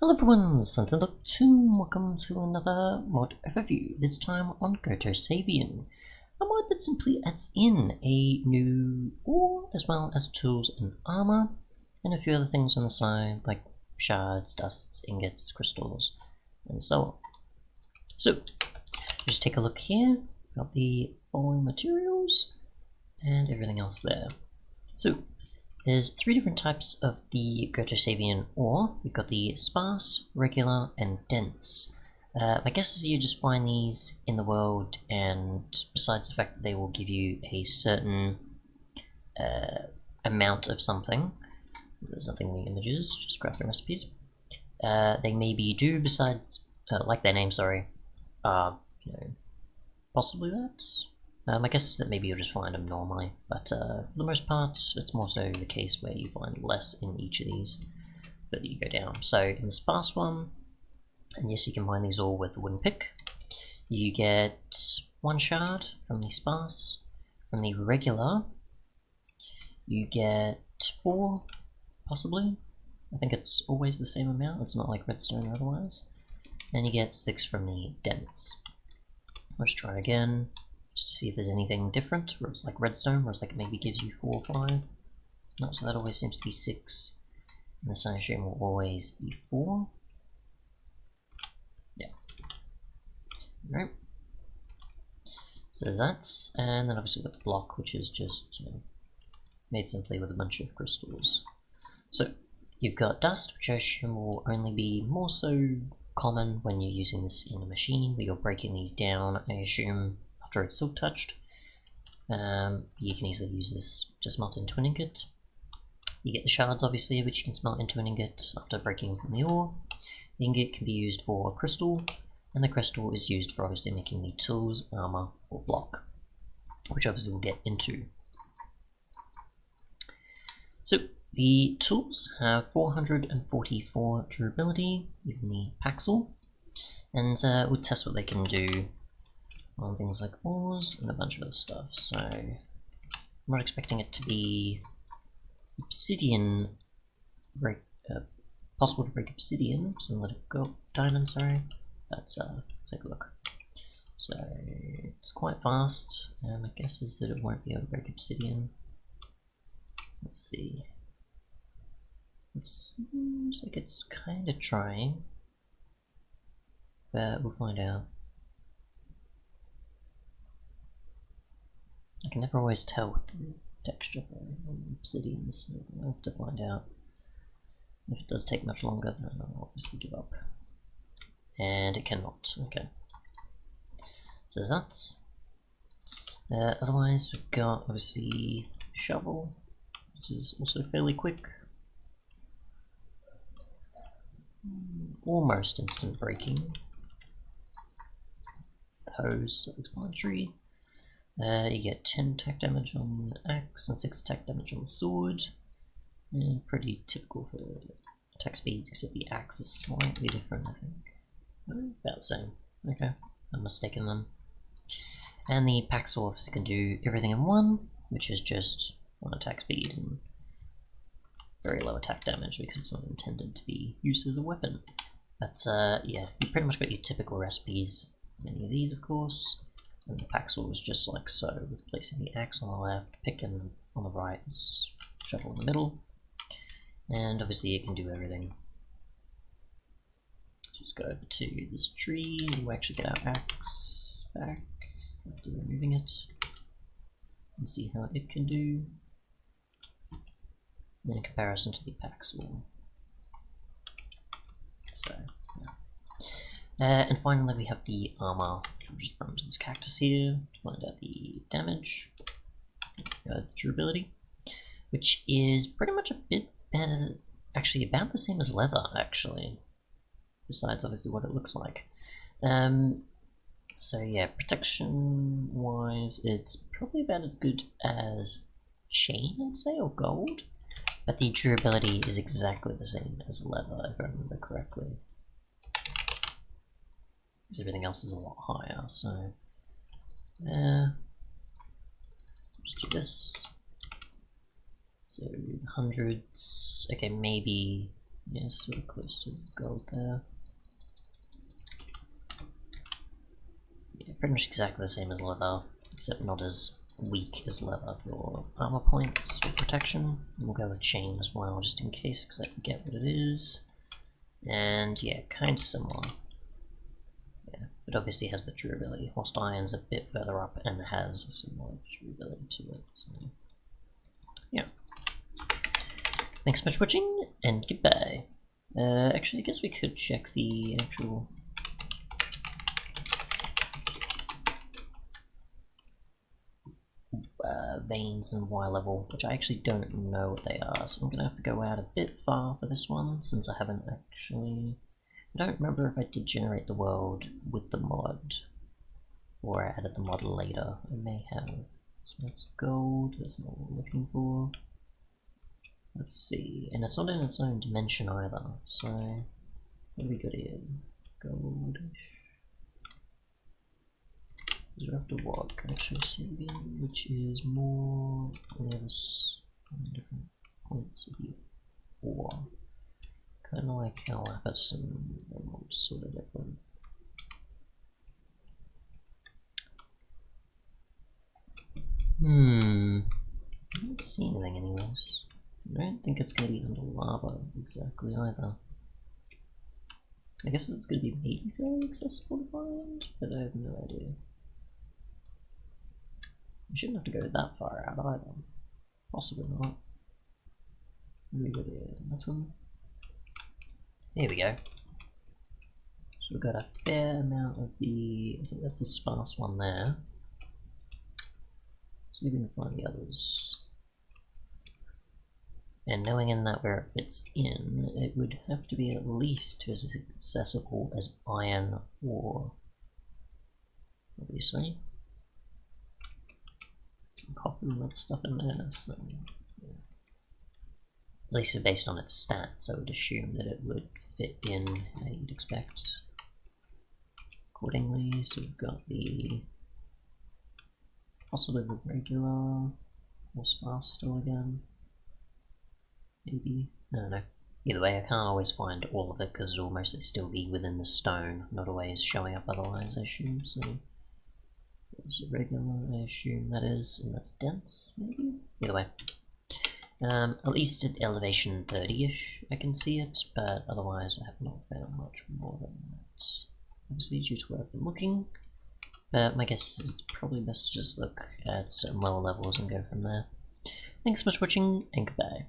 Hello everyone, Santan.2, welcome to another mod overview, this time on Gotosavium, a mod that simply adds in a new ore as well as tools and armour, and a few other things on the side like shards, dusts, ingots, crystals, and so on. So, just take a look here, got the following materials, and everything else there. So, there's three different types of the Gotosavium ore. We've got the sparse, regular, and dense. My guess is you just find these in the world, and besides the fact that they will give you a certain amount of something, there's nothing in the images, just crafting recipes. They maybe do besides, like their name, sorry, possibly that. My guess is that maybe you'll just find them normally, but for the most part, it's more so the case where you find less in each of these further you go down. So in the sparse one, and yes, you can mine these all with the wooden pick, you get 1 shard from the sparse. From the regular, you get 4, possibly. I think it's always the same amount, it's not like redstone or otherwise. And you get 6 from the dense. Let's try again. Just to see if there's anything different, where it's like redstone, where it's like it maybe gives you 4 or 5. No, so that always seems to be 6. And the cyanide will always be 4. Yeah. Alright. So there's that, and then obviously we've got the block, which is just, made simply with a bunch of crystals. So, you've got dust, which I assume will only be more so common when you're using this in a machine, where you're breaking these down, I assume, after it's silk touched. You can easily use this to smelt into an ingot. You get the shards, obviously, which you can smelt into an ingot after breaking from the ore. The ingot can be used for a crystal, and the crystal is used for obviously making the tools, armor, or block, which obviously we'll get into. So the tools have 444 durability, even the Paxel, and we'll test what they can do on things like ores and a bunch of other stuff. So I'm not expecting it to be obsidian, possible to break obsidian, so let it go. Diamond, sorry. Let's take a look. So it's quite fast, and my guess is that it won't be able to break obsidian. Let's see. It seems like it's kind of trying, but we'll find out. I can never always tell what the texture on obsidians, so I'll have to find out. If it does take much longer, then I'll obviously give up. And it cannot, okay. So there's that. Otherwise, we've got, obviously, shovel, which is also fairly quick. Almost instant breaking. Hose, self-explanatory. You get 10 attack damage on the axe and 6 attack damage on the sword. Pretty typical for attack speeds, except the axe is slightly different, I think. About the same. Okay, I'm mistaken then. And the Paxel obviously can do everything in one, which is just 1 attack speed and very low attack damage because it's not intended to be used as a weapon. But yeah, you pretty much got your typical recipes. Many of these, of course. And the Paxel is just like so, with placing the axe on the left, pick on the right, and shovel in the middle. And obviously it can do everything. Just go over to this tree, and we'll actually get our axe back after removing it, and see how it can do in comparison to the Paxel. So, yeah. And finally we have the armor, which we'll just run to this cactus here to find out the damage, durability, which is pretty much a bit better, actually about the same as leather, actually, besides obviously what it looks like. So yeah, protection wise, it's probably about as good as chain, I'd say, or gold, but the durability is exactly the same as leather, if I remember correctly. Because everything else is a lot higher, so just do this. So hundreds, okay, maybe Yeah, sort of close to gold there. Yeah, pretty much exactly the same as leather, except not as weak as leather for armor points or protection. And we'll go with chain as well, just in case, because I forget what it is. And yeah, kind of similar. Yeah, it obviously has the durability. Whilst iron's a bit further up and has a similar durability to it. So, yeah. Thanks so much for watching, and goodbye. Actually, I guess we could check the actual veins and Y level, which I actually don't know what they are, so I'm gonna have to go out a bit far for this one, since I haven't actually... I don't remember if I did generate the world with the mod, or I added the mod later. I may have. So that's gold, that's not what we're looking for. Let's see, and it's not in its own dimension either, so what do we got here? Goldish. After walk, actually see which is more less on different points of the ore. Kind of like how Lapis and sort of different. I don't see anything anyways. I don't think it's going to be under lava exactly either. I guess it's going to be maybe fairly accessible to find, but I have no idea. We shouldn't have to go that far out either. Possibly not. Maybe go there. Nothing. There we go. So we've got a fair amount of the... I think that's a sparse one there. See if we can find the others. And knowing in that where it fits in, it would have to be at least as accessible as iron ore. Obviously. Some copper and other stuff in there, so yeah. At least based on its stats, I would assume that it would fit in how you'd expect accordingly. So we've got the possibly the regular or sparse still again. Maybe. No. Either way, I can't always find all of it because it'll mostly still be within the stone, not always showing up otherwise, I assume. So it's a regular, I assume that is, and that's dense, maybe? Either way. At least at elevation 30-ish I can see it, but otherwise I have not found much more than that. Obviously due to where I've been looking, but my guess is it's probably best to just look at certain lower levels and go from there. Thanks so much for watching, and goodbye.